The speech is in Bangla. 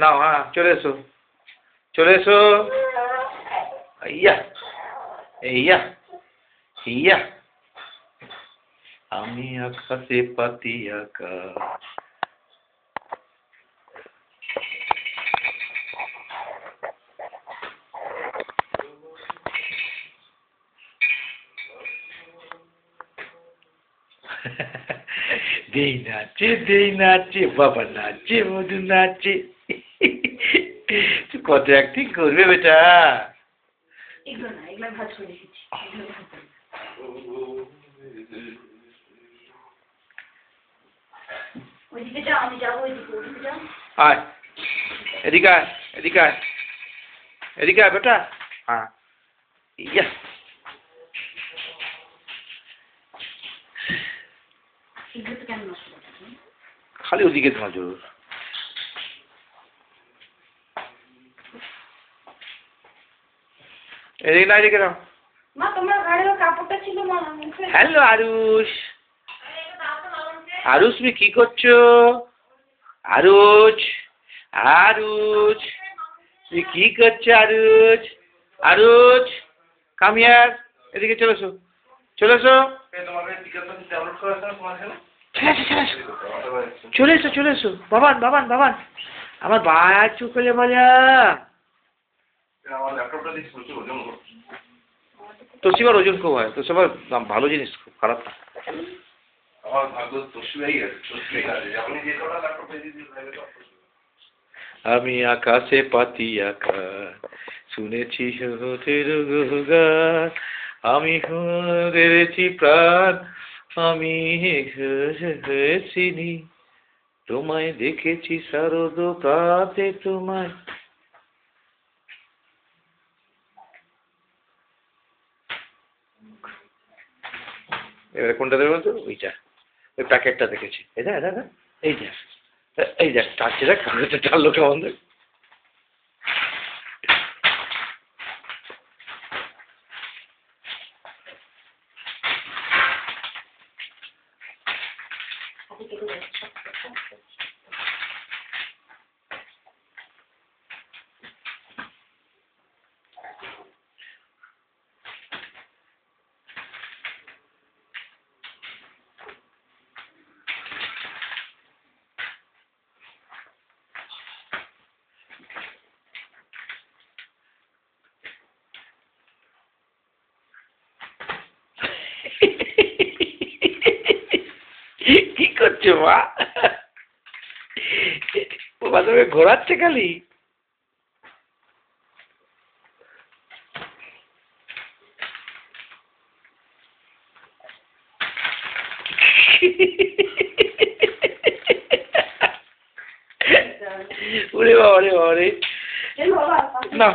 নাও, হ্যাঁ চলে এসো, চলে এসো। ইয়া ইয়া ইয়া, আমি আকাশে পাতি আঁকা। দেই নাচে বাবা নাচে, মধু নাচে। তুই কত অ্যাক্টিং করবে বেটা। আয় এদিকে আয়, এদিকে আয়, এদিকে আয় বেটা। হ্যাঁ ইয়া, খালি ওদিকে নজর। এদিকে না, এদিকে নাও। হ্যালো আরুষ, আরুষ তুমি কি করছো? আরুষ, আরুষ তুমি কি করছো? আরুষ, আরুষ কাম হিয়ার, এদিকে চলে এসো, চলে এসো, চলে এসো, চলে এসো। বাবান বাবান বাবান, আমার বাচ্চু করলে মজা। তোশিবার ওজন খুব হয়, তোশিবার ভালো জিনিস, খুব খারাপ না। আমি আকাশে পাতি আঁকা, শুনেছি হতের গান, আমি হেরেছি প্রাণ, আমি হয়েছিনি, তোমায় দেখেছি শারদ প্রাতে তোমায়। এবারে কোনটা দেবে বলতো? ওইটা, ওই প্যাকেটটা দেখেছি। এই দেখ, এই দেখ, এই দেখ টানছে, দেখ কাগজটা টানলো কেমন দেখ। কি করছো মা? বাবা তোকে ঘোরাচ্ছে খালি। ওরে বাবা রে, বাবা রে, না